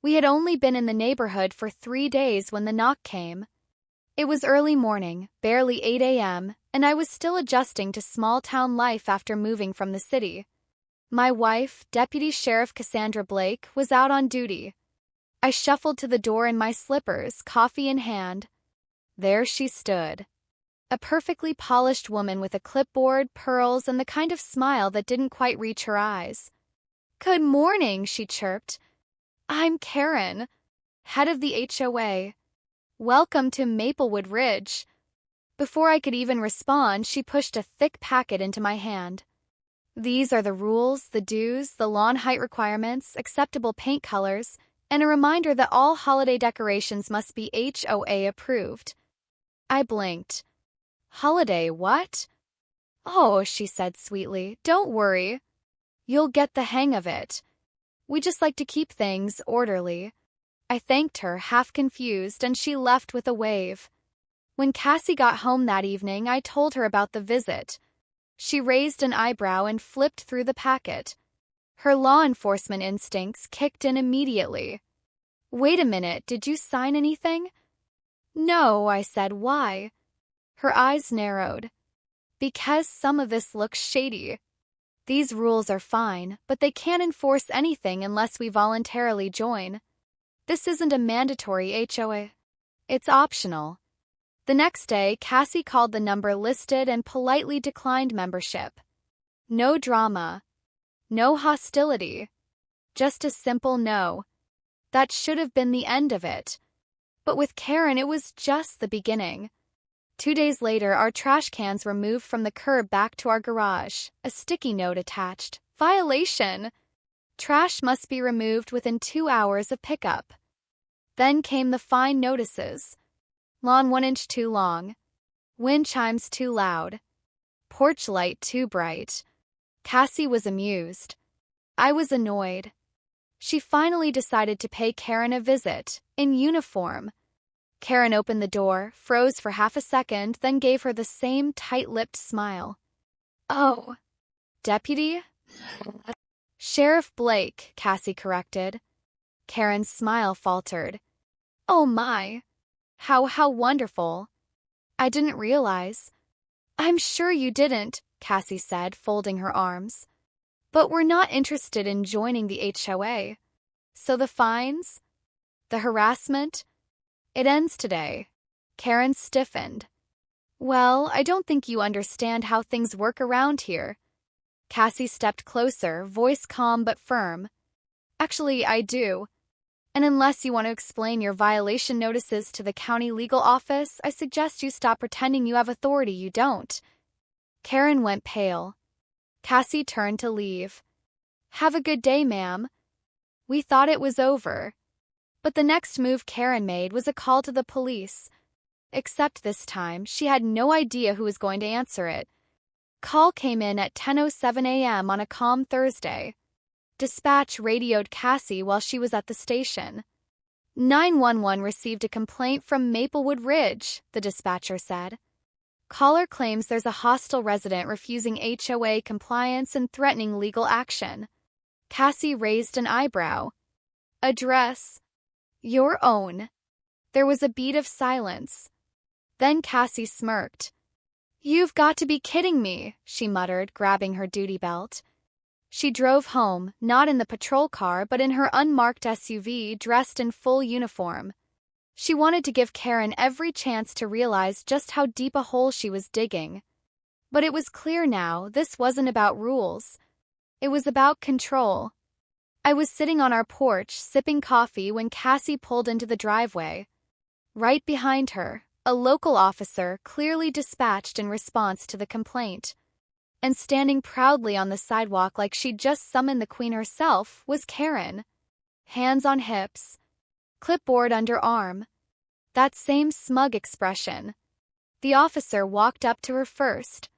We had only been in the neighborhood for 3 days when the knock came. It was early morning, barely 8 a.m., and I was still adjusting to small-town life after moving from the city. My wife, Deputy Sheriff Cassandra Blake, was out on duty. I shuffled to the door in my slippers, coffee in hand. There she stood. A perfectly polished woman with a clipboard, pearls, and the kind of smile that didn't quite reach her eyes. "Good morning," she chirped. "I'm Karen, head of the HOA. Welcome to Maplewood Ridge." Before I could even respond, she pushed a thick packet into my hand. "These are the rules, the dues, the lawn height requirements, acceptable paint colors, and a reminder that all holiday decorations must be HOA approved." I blinked. "Holiday what?" "Oh," she said sweetly, "don't worry. You'll get the hang of it. We just like to keep things orderly." I thanked her, half confused, and she left with a wave. When Cassie got home that evening, I told her about the visit. She raised an eyebrow and flipped through the packet. Her law enforcement instincts kicked in immediately. "Wait a minute, did you sign anything?" "No," I said. "Why?" Her eyes narrowed. "Because some of this looks shady. These rules are fine, but they can't enforce anything unless we voluntarily join. This isn't a mandatory HOA. It's optional." The next day, Cassie called the number listed and politely declined membership. No drama. No hostility. Just a simple no. That should have been the end of it. But with Karen, it was just the beginning. 2 days later, our trash cans were moved from the curb back to our garage, a sticky note attached. "Violation! Trash must be removed within 2 hours of pickup." Then came the fine notices. Lawn 1 inch too long. Wind chimes too loud. Porch light too bright. Cassie was amused. I was annoyed. She finally decided to pay Karen a visit, in uniform. Karen opened the door, froze for half a second, then gave her the same tight-lipped smile. "Oh, Deputy?" "Sheriff Blake," Cassie corrected. Karen's smile faltered. "Oh my. How wonderful. I didn't realize." "I'm sure you didn't," Cassie said, folding her arms. "But we're not interested in joining the HOA. So the fines? The harassment? It ends today." Karen stiffened. "Well, I don't think you understand how things work around here." Cassie stepped closer, voice calm but firm. "Actually, I do. And unless you want to explain your violation notices to the county legal office, I suggest you stop pretending you have authority you don't." Karen went pale. Cassie turned to leave. "Have a good day, ma'am." We thought it was over. But the next move Karen made was a call to the police. Except this time, she had no idea who was going to answer it. Call came in at 10:07 a.m. on a calm Thursday. Dispatch radioed Cassie while she was at the station. 911 received a complaint from Maplewood Ridge, the dispatcher said. Caller claims there's a hostile resident refusing HOA compliance and threatening legal action. Cassie raised an eyebrow. "Address?" "Your own." There was a beat of silence. Then Cassie smirked. "You've got to be kidding me," she muttered, grabbing her duty belt. She drove home, not in the patrol car, but in her unmarked SUV, dressed in full uniform. She wanted to give Karen every chance to realize just how deep a hole she was digging. But it was clear now, this wasn't about rules. It was about control. I was sitting on our porch, sipping coffee, when Cassie pulled into the driveway. Right behind her, a local officer, clearly dispatched in response to the complaint. And standing proudly on the sidewalk like she'd just summoned the queen herself was Karen. Hands on hips. Clipboard under arm. That same smug expression. The officer walked up to her first.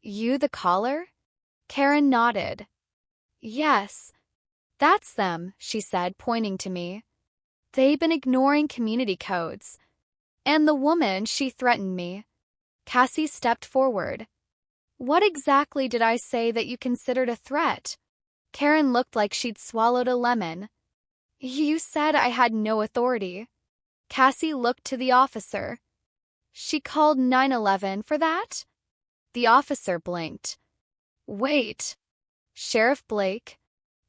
"You the caller?" Karen nodded. "Yes. That's them," she said, pointing to me. "They've been ignoring community codes. And the woman, she threatened me." Cassie stepped forward. "What exactly did I say that you considered a threat?" Karen looked like she'd swallowed a lemon. You said I had no authority. Cassie looked to the officer. She called 911 for that? The officer blinked. Wait. Sheriff Blake?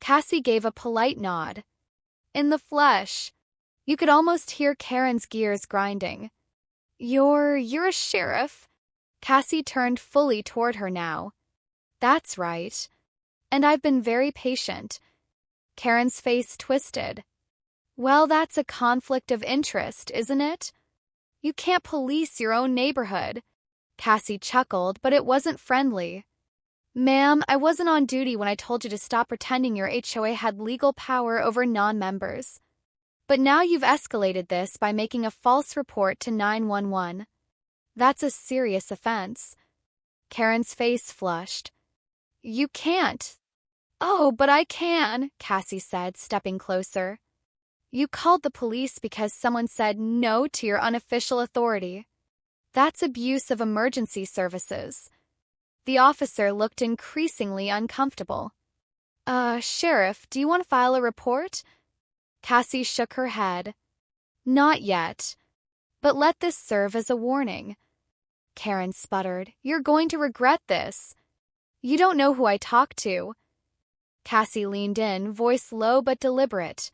Cassie gave a polite nod. In the flesh. You could almost hear Karen's gears grinding. You're a sheriff? Cassie turned fully toward her now. That's right. And I've been very patient. Karen's face twisted. Well, that's a conflict of interest, isn't it? You can't police your own neighborhood. Cassie chuckled, but it wasn't friendly. Ma'am, I wasn't on duty when I told you to stop pretending your HOA had legal power over non-members. But now you've escalated this by making a false report to 911. That's a serious offense. Karen's face flushed. You can't. Oh, but I can, Cassie said, stepping closer. You called the police because someone said no to your unofficial authority. That's abuse of emergency services. The officer looked increasingly uncomfortable. Sheriff, do you want to file a report? Cassie shook her head. Not yet. But let this serve as a warning. Karen sputtered. You're going to regret this. You don't know who I talk to. Cassie leaned in, voice low but deliberate.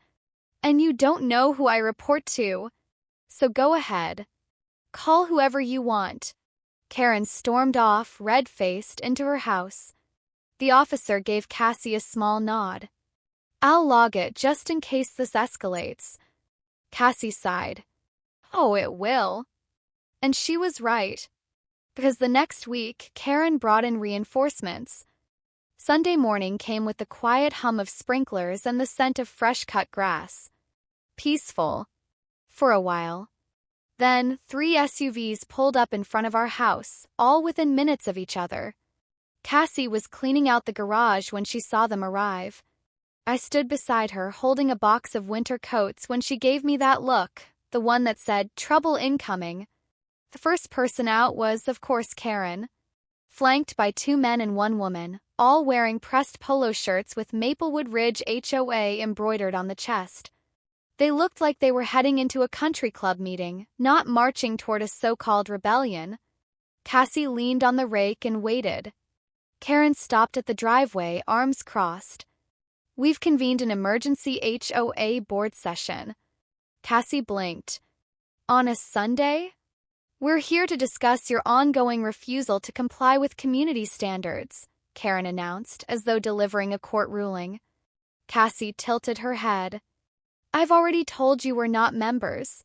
And you don't know who I report to. So go ahead. Call whoever you want. Karen stormed off, red-faced, into her house. The officer gave Cassie a small nod. I'll log it just in case this escalates. Cassie sighed. Oh, it will. And she was right. Because the next week, Karen brought in reinforcements. Sunday morning came with the quiet hum of sprinklers and the scent of fresh-cut grass. Peaceful. For a while. Then, 3 SUVs pulled up in front of our house, all within minutes of each other. Cassie was cleaning out the garage when she saw them arrive. I stood beside her, holding a box of winter coats when she gave me that look, the one that said, "Trouble incoming." The first person out was, of course, Karen, flanked by 2 men and 1 woman, all wearing pressed polo shirts with Maplewood Ridge HOA embroidered on the chest. They looked like they were heading into a country club meeting, not marching toward a so-called rebellion. Cassie leaned on the rake and waited. Karen stopped at the driveway, arms crossed. We've convened an emergency HOA board session. Cassie blinked. On a Sunday? We're here to discuss your ongoing refusal to comply with community standards, Karen announced, as though delivering a court ruling. Cassie tilted her head. I've already told you we're not members.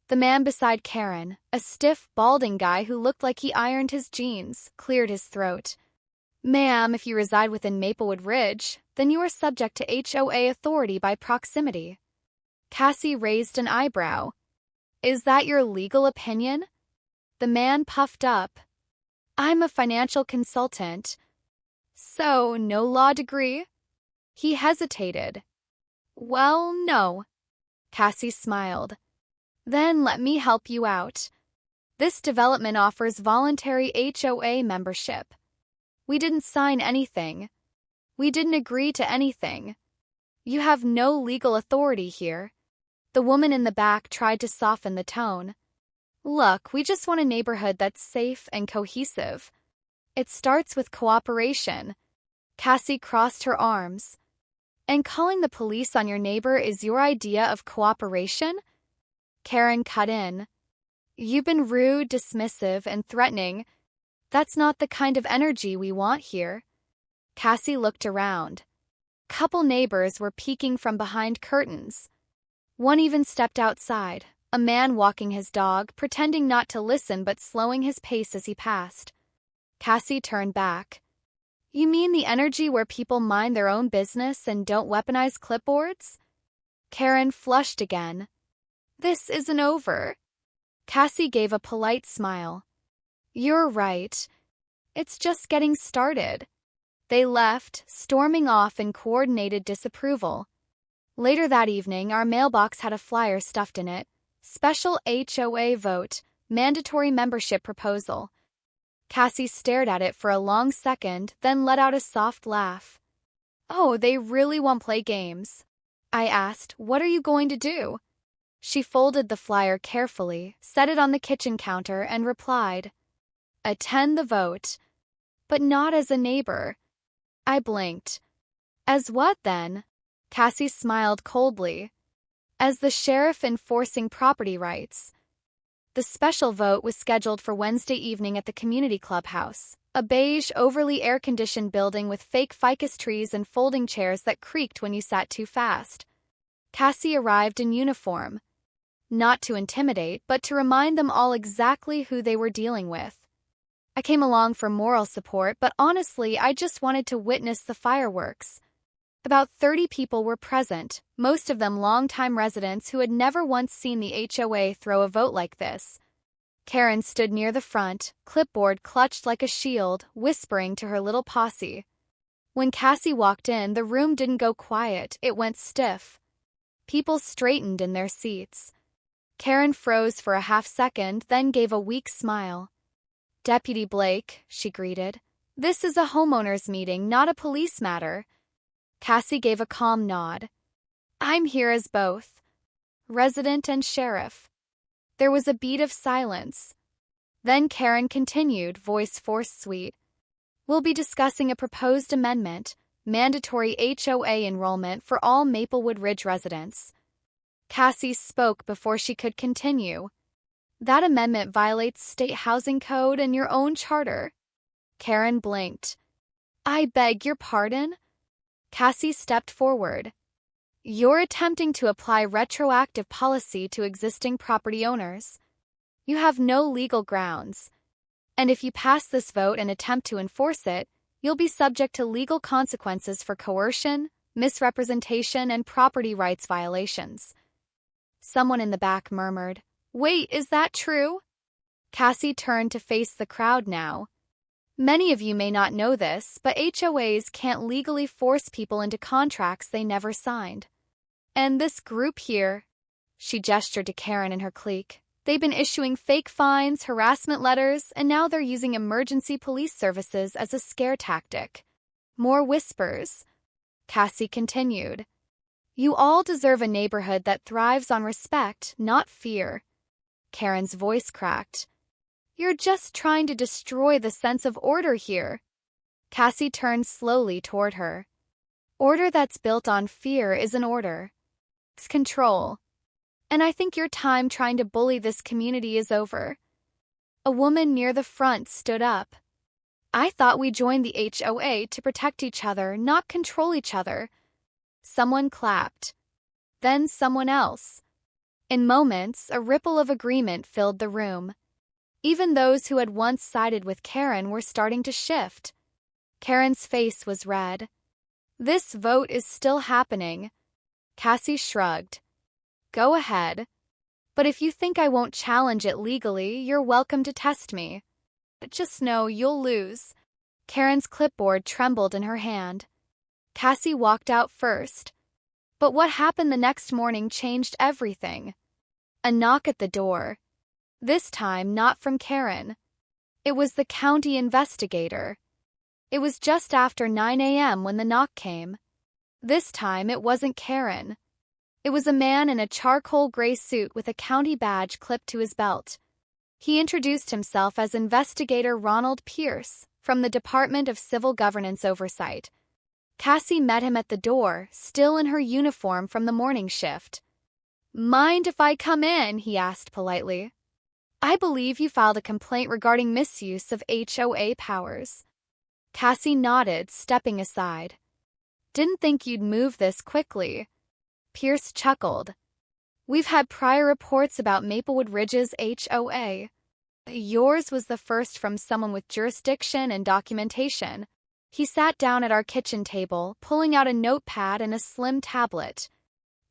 The man beside Karen, a stiff, balding guy who looked like he ironed his jeans, cleared his throat. Ma'am, if you reside within Maplewood Ridge, then you are subject to HOA authority by proximity. Cassie raised an eyebrow. Is that your legal opinion? The man puffed up. I'm a financial consultant. So, no law degree? He hesitated. Well, no. Cassie smiled. Then let me help you out. This development offers voluntary HOA membership. We didn't sign anything. We didn't agree to anything. You have no legal authority here. The woman in the back tried to soften the tone. Look, we just want a neighborhood that's safe and cohesive. It starts with cooperation. Cassie crossed her arms. And calling the police on your neighbor is your idea of cooperation? Karen cut in. You've been rude, dismissive, and threatening. That's not the kind of energy we want here. Cassie looked around. Couple neighbors were peeking from behind curtains. One even stepped outside, a man walking his dog, pretending not to listen but slowing his pace as he passed. Cassie turned back. You mean the energy where people mind their own business and don't weaponize clipboards? Karen flushed again. This isn't over. Cassie gave a polite smile. You're right. It's just getting started. They left, storming off in coordinated disapproval. Later that evening, our mailbox had a flyer stuffed in it. Special HOA vote, mandatory membership proposal. Cassie stared at it for a long second, then let out a soft laugh. Oh, they really won't play games. I asked, "What are you going to do?" She folded the flyer carefully, set it on the kitchen counter, and replied, "Attend the vote." "But not as a neighbor." I blinked. "As what then?" Cassie smiled coldly. "As the sheriff enforcing property rights." The special vote was scheduled for Wednesday evening at the community clubhouse, a beige, overly air-conditioned building with fake ficus trees and folding chairs that creaked when you sat too fast. Cassie arrived in uniform. Not to intimidate, but to remind them all exactly who they were dealing with. I came along for moral support, but honestly, I just wanted to witness the fireworks. About 30 people were present, most of them longtime residents who had never once seen the HOA throw a vote like this. Karen stood near the front, clipboard clutched like a shield, whispering to her little posse. When Cassie walked in, the room didn't go quiet, it went stiff. People straightened in their seats. Karen froze for a half-second, then gave a weak smile. "Deputy Blake," she greeted. "This is a homeowners meeting, not a police matter." Cassie gave a calm nod. "I'm here as both resident and sheriff." There was a beat of silence. Then Karen continued, voice forced sweet. "We'll be discussing a proposed amendment, mandatory HOA enrollment for all Maplewood Ridge residents." Cassie spoke before she could continue. "That amendment violates state housing code and your own charter." Karen blinked. "I beg your pardon?" Cassie stepped forward. "You're attempting to apply retroactive policy to existing property owners. You have no legal grounds. And if you pass this vote and attempt to enforce it, you'll be subject to legal consequences for coercion, misrepresentation, and property rights violations." Someone in the back murmured, "Wait, is that true?" Cassie turned to face the crowd now. "Many of you may not know this, but HOAs can't legally force people into contracts they never signed. And this group here," she gestured to Karen and her clique, "they've been issuing fake fines, harassment letters, and now they're using emergency police services as a scare tactic." More whispers. Cassie continued, "You all deserve a neighborhood that thrives on respect, not fear." Karen's voice cracked. "You're just trying to destroy the sense of order here." Cassie turned slowly toward her. "Order that's built on fear isn't order. It's control. And I think your time trying to bully this community is over." A woman near the front stood up. "I thought we joined the HOA to protect each other, not control each other." Someone clapped. Then someone else. In moments, a ripple of agreement filled the room. Even those who had once sided with Karen were starting to shift. Karen's face was red. "This vote is still happening." Cassie shrugged. "Go ahead. But if you think I won't challenge it legally, you're welcome to test me. Just know you'll lose." Karen's clipboard trembled in her hand. Cassie walked out first. But what happened the next morning changed everything. A knock at the door. This time not from Karen. It was the county investigator. It was just after 9 a.m. when the knock came. This time it wasn't Karen. It was a man in a charcoal gray suit with a county badge clipped to his belt. He introduced himself as Investigator Ronald Pierce from the Department of Civil Governance Oversight. Cassie met him at the door, still in her uniform from the morning shift. "Mind if I come in?" he asked politely. "I believe you filed a complaint regarding misuse of HOA powers." Cassie nodded, stepping aside. "Didn't think you'd move this quickly." Pierce chuckled. "We've had prior reports about Maplewood Ridge's HOA. Yours was the first from someone with jurisdiction and documentation." He sat down at our kitchen table, pulling out a notepad and a slim tablet.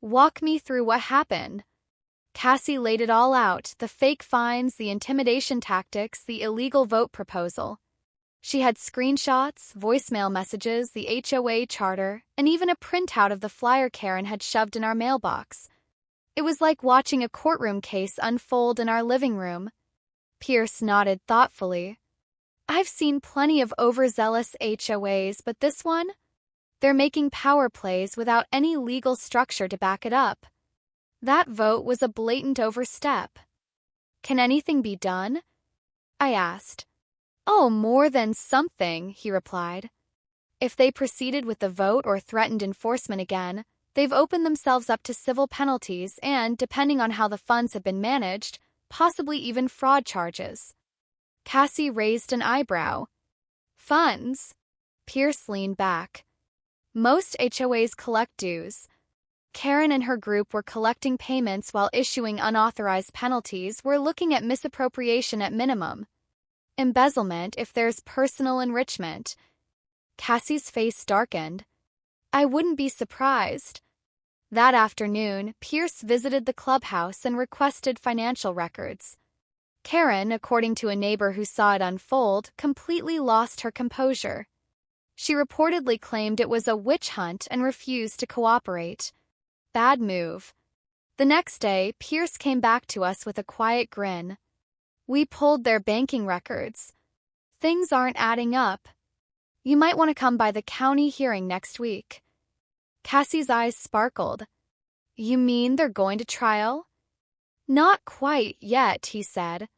"Walk me through what happened." Cassie laid it all out, the fake fines, the intimidation tactics, the illegal vote proposal. She had screenshots, voicemail messages, the HOA charter, and even a printout of the flyer Karen had shoved in our mailbox. It was like watching a courtroom case unfold in our living room. Pierce nodded thoughtfully. "I've seen plenty of overzealous HOAs, but this one? They're making power plays without any legal structure to back it up. That vote was a blatant overstep. Can anything be done? I asked. Oh, more than something, he replied. If they proceeded with the vote or threatened enforcement again, they've opened themselves up to civil penalties and, depending on how the funds have been managed, possibly even fraud charges. Cassie raised an eyebrow. Funds? Pierce leaned back. Most HOAs collect dues. Karen and her group were collecting payments while issuing unauthorized penalties. We're looking at misappropriation at minimum. Embezzlement if there's personal enrichment. Cassie's face darkened. I wouldn't be surprised. That afternoon, Pierce visited the clubhouse and requested financial records. Karen, according to a neighbor who saw it unfold, completely lost her composure. She reportedly claimed it was a witch hunt and refused to cooperate. Bad move. The next day, Pierce came back to us with a quiet grin. We pulled their banking records. Things aren't adding up. You might want to come by the county hearing next week. Cassie's eyes sparkled. You mean they're going to trial? Not quite yet, he said.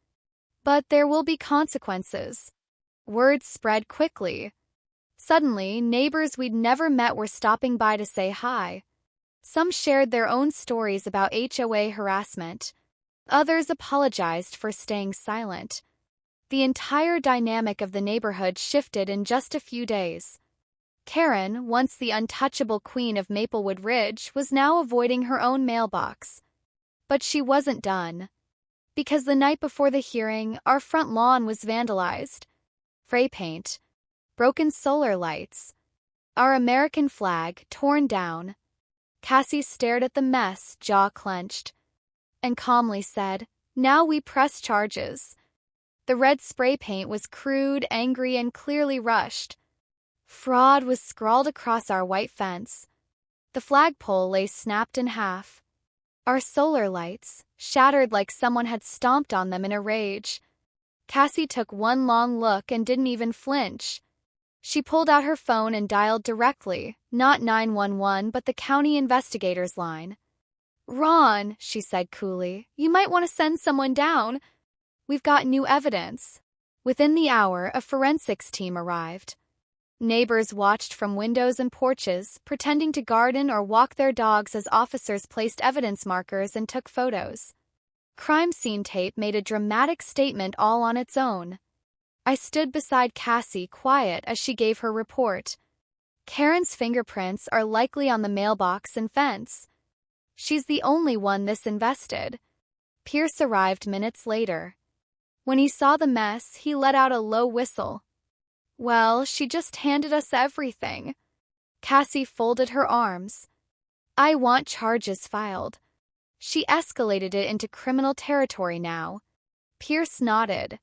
But there will be consequences. Word spread quickly. Suddenly, neighbors we'd never met were stopping by to say hi. Some shared their own stories about HOA harassment. Others apologized for staying silent. The entire dynamic of the neighborhood shifted in just a few days. Karen, once the untouchable queen of Maplewood Ridge, was now avoiding her own mailbox. But she wasn't done. Because the night before the hearing, our front lawn was vandalized. Spray paint, broken solar lights, our American flag torn down. Cassie stared at the mess, jaw clenched, and calmly said, Now we press charges. The red spray paint was crude, angry, and clearly rushed. Fraud was scrawled across our white fence. The flagpole lay snapped in half. Our solar lights, shattered like someone had stomped on them in a rage. Cassie took one long look and didn't even flinch. She pulled out her phone and dialed directly, not 911 but the county investigators line. Ron, she said coolly, you might want to send someone down. We've got new evidence. Within the hour, a forensics team arrived. Neighbors watched from windows and porches, pretending to garden or walk their dogs as officers placed evidence markers and took photos. Crime scene tape made a dramatic statement all on its own. I stood beside Cassie, quiet as she gave her report. Karen's fingerprints are likely on the mailbox and fence. She's the only one this invested. Pierce arrived minutes later. When he saw the mess, he let out a low whistle. Well, she just handed us everything. Cassie folded her arms. I want charges filed. She escalated it into criminal territory now. Pierce nodded.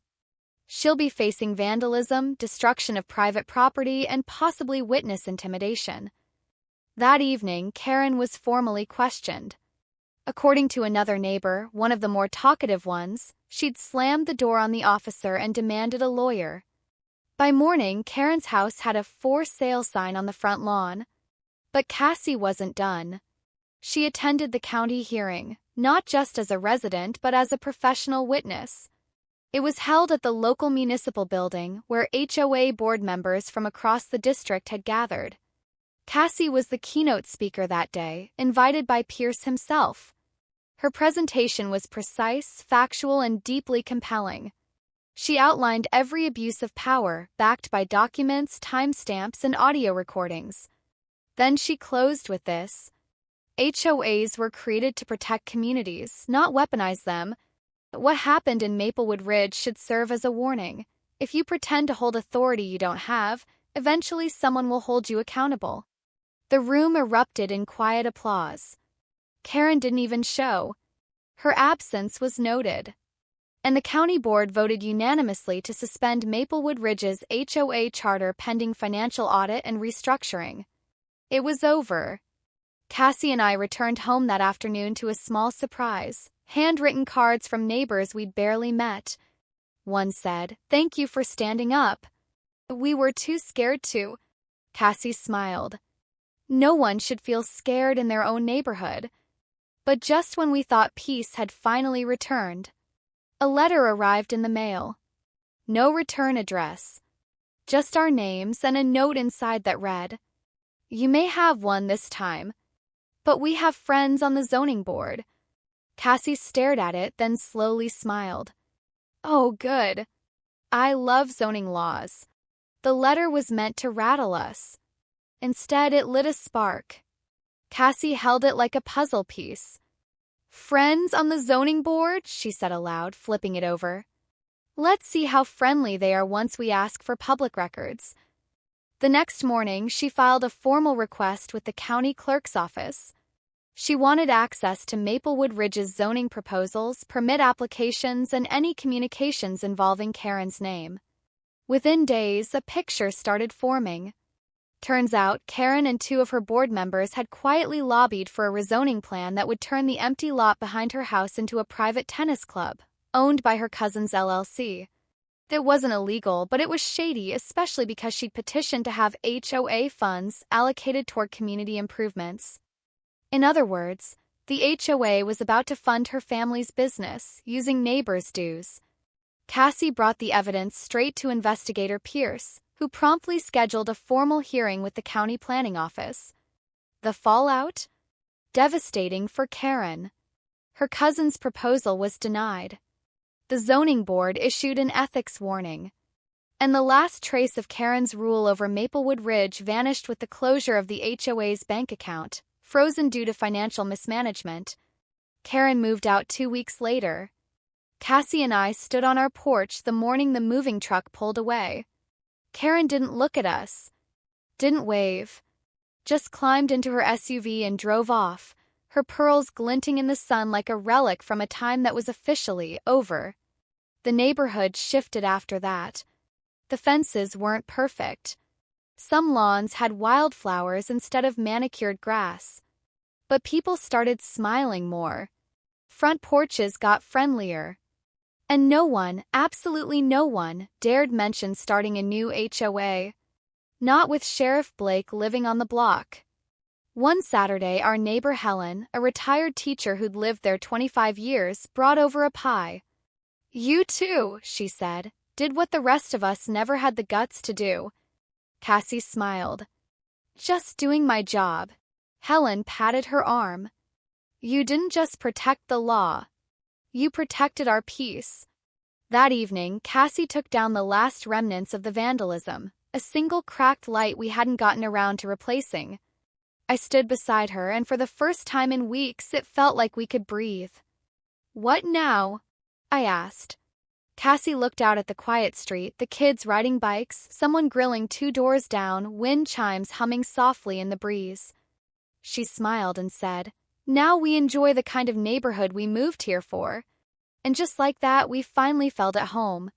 She'll be facing vandalism, destruction of private property, and possibly witness intimidation. That evening, Karen was formally questioned. According to another neighbor, one of the more talkative ones, she'd slammed the door on the officer and demanded a lawyer. By morning, Karen's house had a for sale sign on the front lawn. But Cassie wasn't done. She attended the county hearing, not just as a resident but as a professional witness. It was held at the local municipal building where HOA board members from across the district had gathered. Cassie was the keynote speaker that day, invited by Pierce himself. Her presentation was precise, factual, and deeply compelling. She outlined every abuse of power, backed by documents, timestamps, and audio recordings. Then she closed with this. HOAs were created to protect communities, not weaponize them. What happened in Maplewood Ridge should serve as a warning. If you pretend to hold authority you don't have, eventually someone will hold you accountable. The room erupted in quiet applause. Karen didn't even show. Her absence was noted. And the county board voted unanimously to suspend Maplewood Ridge's HOA charter pending financial audit and restructuring. It was over. Cassie and I returned home that afternoon to a small surprise. Handwritten cards from neighbors we'd barely met. One said, "Thank you for standing up." We were too scared to. Cassie smiled. No one should feel scared in their own neighborhood. But just when we thought peace had finally returned, a letter arrived in the mail. No return address. Just our names and a note inside that read, "You may have one this time, but we have friends on the zoning board." Cassie stared at it, then slowly smiled. Oh, good. I love zoning laws. The letter was meant to rattle us. Instead, it lit a spark. Cassie held it like a puzzle piece. "Friends on the zoning board?" she said aloud, flipping it over. "Let's see how friendly they are once we ask for public records." The next morning, she filed a formal request with the county clerk's office. She wanted access to Maplewood Ridge's zoning proposals, permit applications, and any communications involving Karen's name. Within days, a picture started forming. Turns out, Karen and 2 of her board members had quietly lobbied for a rezoning plan that would turn the empty lot behind her house into a private tennis club, owned by her cousin's LLC. It wasn't illegal, but it was shady, especially because she'd petitioned to have HOA funds allocated toward community improvements. In other words, the HOA was about to fund her family's business using neighbors' dues. Cassie brought the evidence straight to investigator Pierce, who promptly scheduled a formal hearing with the county planning office. The fallout? Devastating for Karen. Her cousin's proposal was denied. The zoning board issued an ethics warning. And the last trace of Karen's rule over Maplewood Ridge vanished with the closure of the HOA's bank account, frozen due to financial mismanagement. Karen moved out 2 weeks later. Cassie and I stood on our porch the morning the moving truck pulled away. Karen didn't look at us, didn't wave, just climbed into her SUV and drove off, her pearls glinting in the sun like a relic from a time that was officially over. The neighborhood shifted after that. The fences weren't perfect. Some lawns had wildflowers instead of manicured grass. But people started smiling more. Front porches got friendlier. And no one, absolutely no one, dared mention starting a new HOA. Not with Sheriff Blake living on the block. One Saturday, our neighbor Helen, a retired teacher who'd lived there 25 years, brought over a pie. "You too," she said, "did what the rest of us never had the guts to do." Cassie smiled. "Just doing my job." Helen patted her arm. "You didn't just protect the law. You protected our peace." That evening, Cassie took down the last remnants of the vandalism, a single cracked light we hadn't gotten around to replacing. I stood beside her, and for the first time in weeks, it felt like we could breathe. "What now?" I asked. Cassie looked out at the quiet street, the kids riding bikes, someone grilling 2 doors down, wind chimes humming softly in the breeze. She smiled and said, "Now we enjoy the kind of neighborhood we moved here for." And just like that, we finally felt at home.